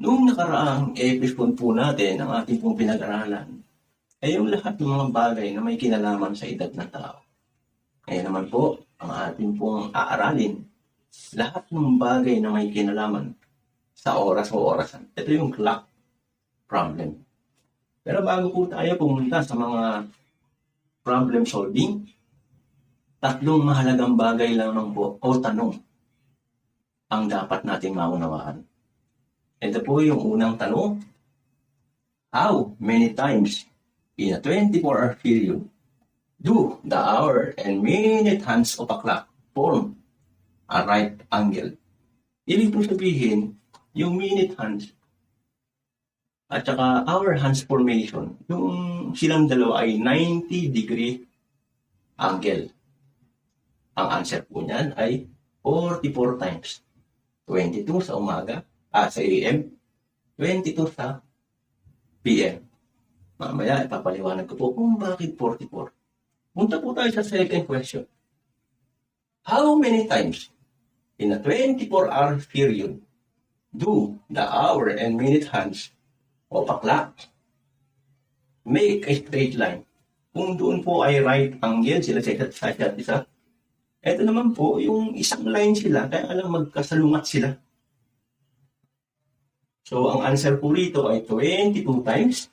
Noong nakaraang episode po natin ang ating pong pinag-aralan ay yung lahat ng mga bagay na may kinalaman sa edad ng tao. Ngayon naman po, ang ating pong aaralin, lahat ng bagay na may kinalaman sa oras o orasan. Ito yung clock problem. Pero bago po tayo pumunta sa mga problem solving, tatlong mahalagang bagay lang po o tanong ang dapat nating maunawaan. Ito po yung unang tanong. How many times in a 24-hour period do the hour and minute hands of a clock form a right angle? Ibig po sabihin, yung minute hands at saka hour hands formation, yung silang dalawa ay 90-degree angle. Ang answer po niyan ay 44 times. 22 sa umaga, sa AM, 22 sa PM. Mamaya ipapaliwanag ko po kung bakit 44. Punta po tayo sa second question. How many times in a 24-hour period do the hour and minute hands of a clock make a straight line? Kung doon po ay right angle sila sa isa't isa, ito naman po yung isang line sila, kaya alam magkasalungat sila. So, ang answer po rito ay 22 times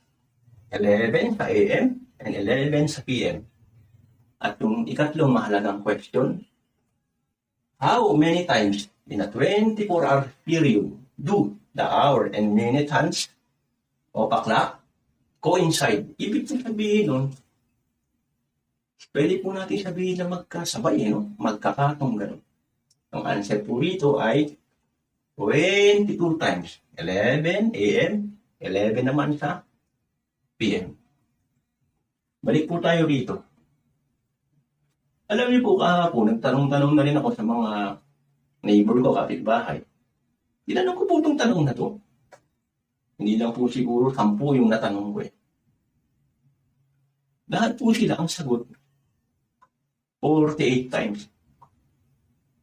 11 sa AM and 11 sa PM. At yung ikatlong mahalagang question, how many times in a 24-hour period do the hour and minute hands of a clock coincide? Ibig sabihin nun, pwede po natin sabihin na magkasabay, magkakatong gano'n. Ang answer po rito ay 22 times 11 AM, 11 naman sa PM. Balik po tayo rito. Alam niyo po kahapon, nagtanong-tanong na rin ako sa mga neighbor ko, kapitbahay. Tinanong ko po itong tanong na to. Hindi lang po siguro 10 yung natanong ko eh. Lahat po sila ang sagot 48 times.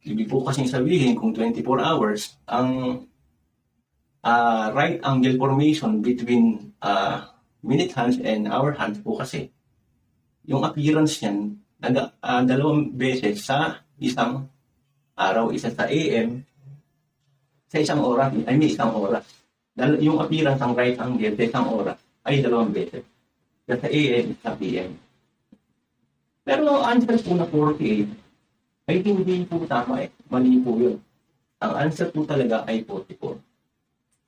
Ibig po kasing sabihin kung 24 hours, ang right angle formation between minute hands and hour hands po kasi, yung appearance niyan, dalawang beses sa isang araw, isa sa AM, sa isang oras, ay may isang oras. Yung appearance ng right angle sa isang oras ay dalawang beses. Sa AM, sa PM. Pero ang answer po na 48 ay hindi po tama eh. Mali po yun. Ang answer po talaga ay 44.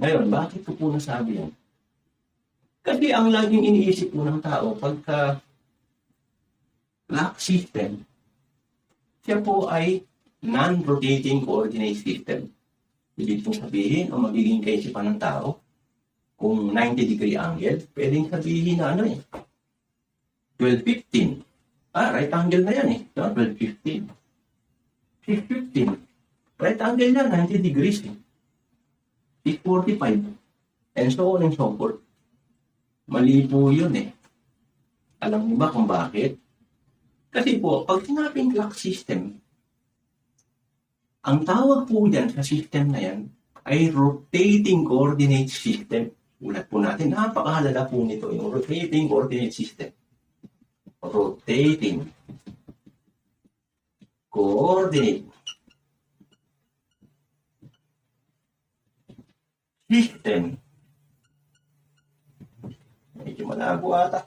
Ngayon, bakit ko po nasabi yan? Kasi ang laging iniisip po ng tao pagka clock system, siya po ay non-rotating coordinate system. Ibig po sabihin, ang magiging kaisipan ng tao, kung 90-degree angle, pwedeng sabihin na 12-15. Right angle na yan eh. 12-15. 6-15. Right angle na, 90 degrees eh. 6-45. And so on and so forth. Mali po yun eh. Alam niyo ba kung bakit? Kasi po, pag sinabing clock system, ang tawag po dyan sa system na yan ay rotating coordinate system. Ulat po natin, napakahalaga po nito, yung rotating coordinate system. Rotating coordinate system. Medyo malabo ata.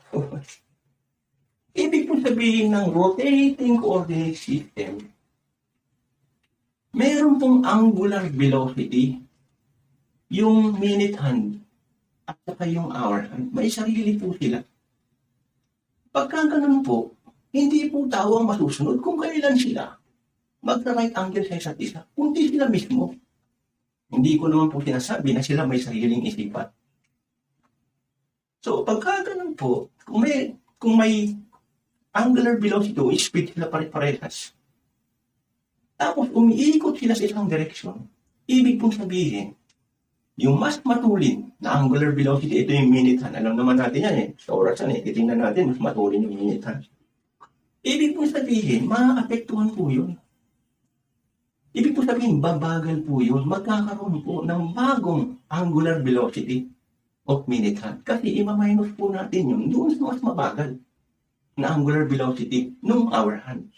Ibig po sabihin ng rotating coordinate system, meron pong angular velocity, yung minute hand at saka yung hour hand, may sarili po sila. Pagka ganun po, hindi po tao ang masusunod kung kailan sila magka-right angle sa isa't isa, kundi sila mismo. Hindi ko naman po sinasabi na sila may sariling isipan. So, pagka ganun po, kung may angular velocity o speed sila pare-parehas, tapos umiikot sila sa isang direksyon, ibig pong sabihin, yung mas matulin na angular velocity, ito yung minute hand. Alam naman natin yan eh. Sa orasan eh, titingnan natin, mas matulin yung minute hand. Ibig pong sabihin, maapektuhan po yun. Ibig po sabihin, babagal po yun. Magkakaroon po ng bagong angular velocity of minute hand. Kasi ima-minus po natin yun doon sa mas mabagal na angular velocity ng hour hand.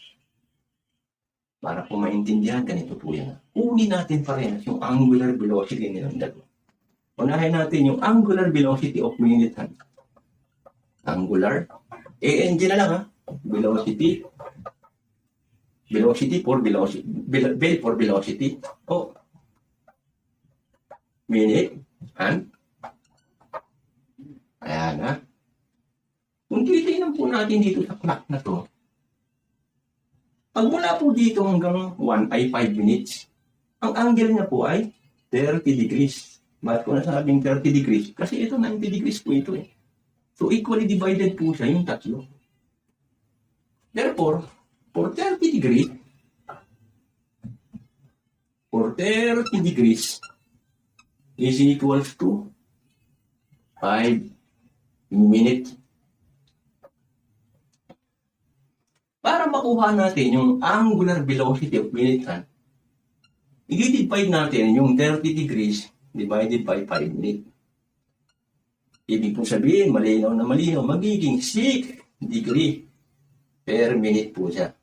Para po maintindihan, ganito po yan. Uni natin parehas yung angular velocity nilang dalawa. Unahin natin yung angular velocity of minute hand. Angular. ANG na lang ha. Velocity. Velocity for velocity. Bell for velocity. O. Minute hand. Ayan ha. Kung titignan po natin dito sa clock na to, pag mula po dito hanggang 1 ay 5 minutes, ang angle niya po ay 30 degrees. Bakit ko nasabing 30 degrees? Kasi ito 90 degrees po ito eh. So equally divided po siya yung tatlo. Therefore, for 30 degrees is equals to 5 minutes. Para makuha natin yung angular velocity of minute hand, i-divide natin yung 30 degrees divided by 5 minutes. Ibig po sabihin, malinaw na malinaw, magiging 6 degree per minute po siya.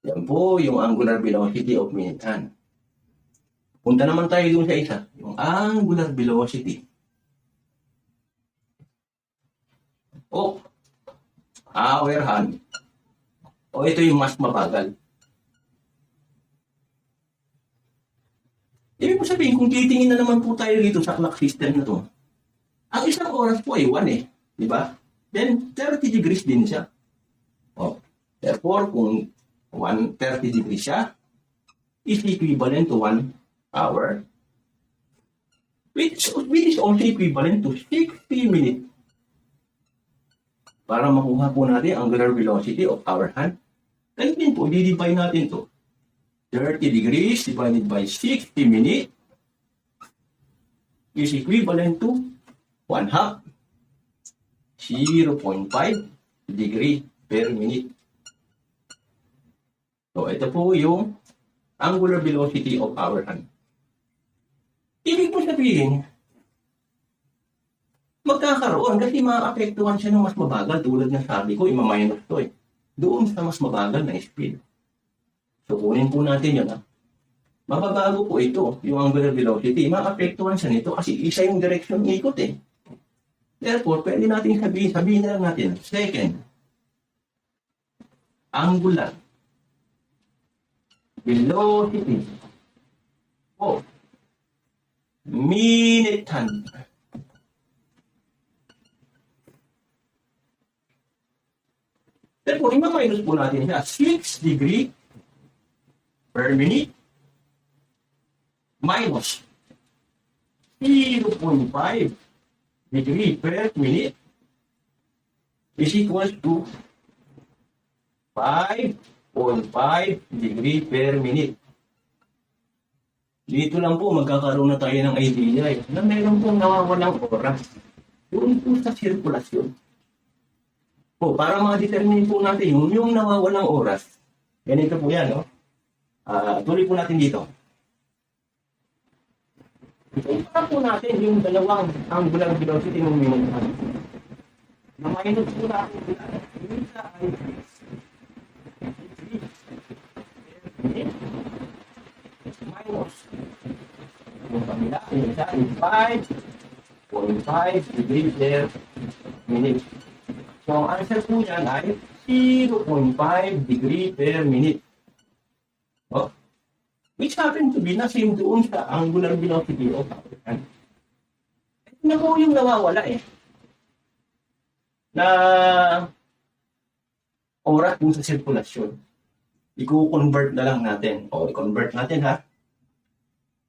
Yan po yung angular velocity of minute hand. Punta naman tayo dun sa isa, yung angular velocity of hour hand. O ito yung mas mabagal. Ibig po sabihin, kung titingin na naman po tayo dito sa clock system na to, ang isang oras po ay 1 eh. Di ba? Then, 30 degrees din siya. O, therefore, kung 30 degrees siya, is equivalent to 1 hour, which is also equivalent to 60 minutes. Para makuha po natin ang angular velocity of hour hand, ganun din po, di-divide natin to. 30 degrees divided by 60 minutes is equivalent to 1 half, 0.5 degree per minute. So, ito po yung angular velocity of hour hand. Ibig po sabihin, magkakaroon kasi maapektuhan siya ng mas mabagal tulad ng sabi ko, ima-minus to eh. Doon sa mas mabagal na speed. So, kunin po natin yun ha. Mababago po ito, yung angular velocity. Maapektuhan siya nito kasi isa yung direction ng ikot eh. Therefore, pwede natin sabihin na lang natin, second, angular velocity of minute hand. Therefore, ima-minus po natin siya 6 degree per minute minus 0.5 degree per minute is equal to 5.5 degree per minute. Dito lang po magkakaroon na tayo ng idea na meron pong nawawalang oras doon po sa sirkulasyon. Po, para ma-determine po natin yung nawawalang oras. Ganito po yan, no? Tuloy po natin dito. Ipara po natin yung dalawang angular velocity ng minute hand. Na-minus po natin yung isa ay minus yung kabila, yung isa ay 5.5 degree per minute. So, ang answer po yan ay 0.5 degree per minute. Oh. Which happen to be na same doon sa angular velocity of hour hand. Ito na po yung nawawala eh. Na oras dun sa sirkulasyon. I-convert na lang natin. O, i-convert natin ha.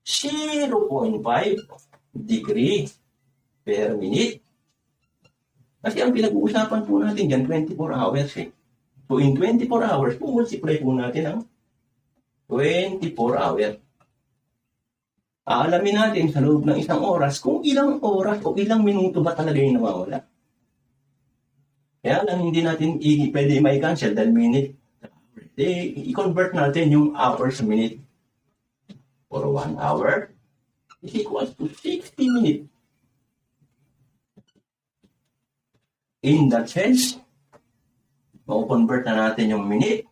0.5 degree per minute. Kasi ang pinag-uusapan po natin dyan, 24 hours eh. So in 24 hours, multiply po natin ang 24 hours. Aalamin natin sa loob ng isang oras kung ilang oras o ilang minuto ba talaga yung nawawala. Kaya lang hindi natin pwede may cancel dahil minute sa hours. i-convert natin yung hour sa minute. For 1 hour is equals to 60 minutes. In that sense, ma-convert na natin yung minute,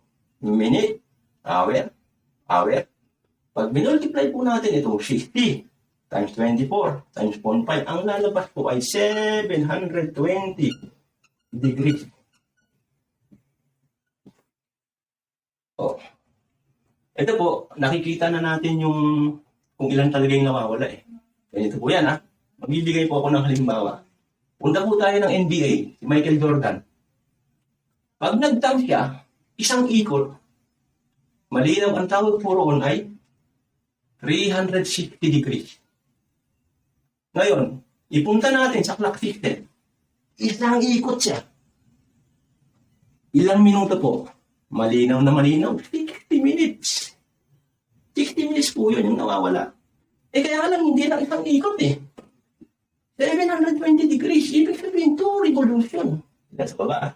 hour. Pag minultiply po natin itong 60 times 24 times 0.5, ang lalabas po ay 720 degrees. Oh. Ito po, nakikita na natin yung kung ilan talaga yung nawawala eh. Ganito po yan ha. Magbibigay po ako ng halimbawa. Punta po tayo ng NBA, si Michael Jordan. Pag nag-dunk siya, isang ikot, malinaw ang tawag po roon ay 360 degrees. Ngayon, ipunta natin sa clock system. Isang ikot siya. Ilang minuto po? Malinaw na malinaw. 60 minutes. 60 minutes po yun yung nawawala. Kaya lang hindi lang isang ikot eh. 720 degrees. Ibig sabihin 2 revolution. Nasa baba.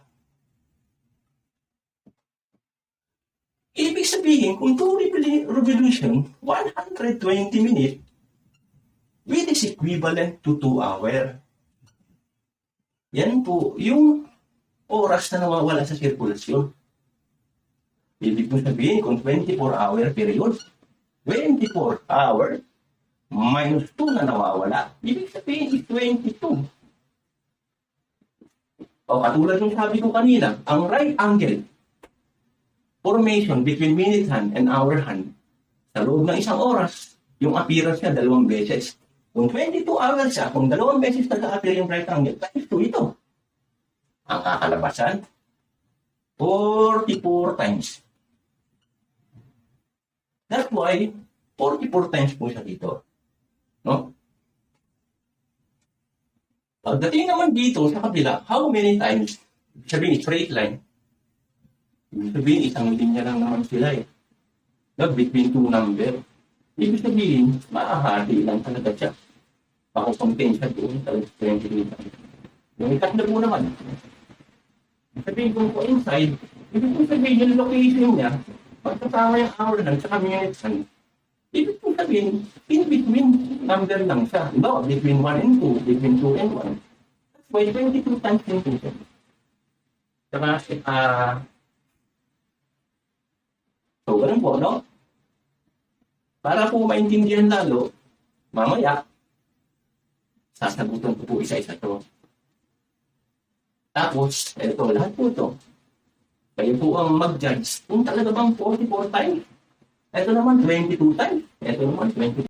Ibig sabihin, kung 2 revolution, 120 minutes, which is equivalent to 2 hours. Yan po yung oras na nawawala sa sirkulasyon. Ibig sabihin, kung 24-hour period, 24 hours minus 2 na nawawala, ibig sabihin is 22. O katulad ng sabi ko kanina, ang right angle formation between minute hand and hour hand, sa loob ng isang oras, yung appearance niya 2 beses. Kung 22 hours siya, kung 2 beses nag-appear yung right angle, times 2 ito. Ang kakalabasan, 44 times. That's why, 44 times po siya dito. No? Pagdating naman dito sa kabila, how many times? Ibig sabihin, straight line. Ibig sabihin, isang linya lang naman sila eh. Between 2 number. Ibig sabihin, maahati lang talaga siya. Pakukontain siya doon sa 23 times. Yung ikat na po naman. Sabihin kung po inside, ibig sabihin yung location niya, pagkasama yung hour lang sa minutes hand, ibig sabihin, in between number lang siya. Diba? Between 1 and 2, between 2 and 1. That's why 22 times yung siya. Saka, so, ganun po, no? Para po maintindihan lalo, mamaya, sasagutan ko po isa-isa to. Tapos, ito, lahat po ito. Kayo po ang mag-judge kung talaga bang 44 times. Ito naman, 22 times. Ito naman, 22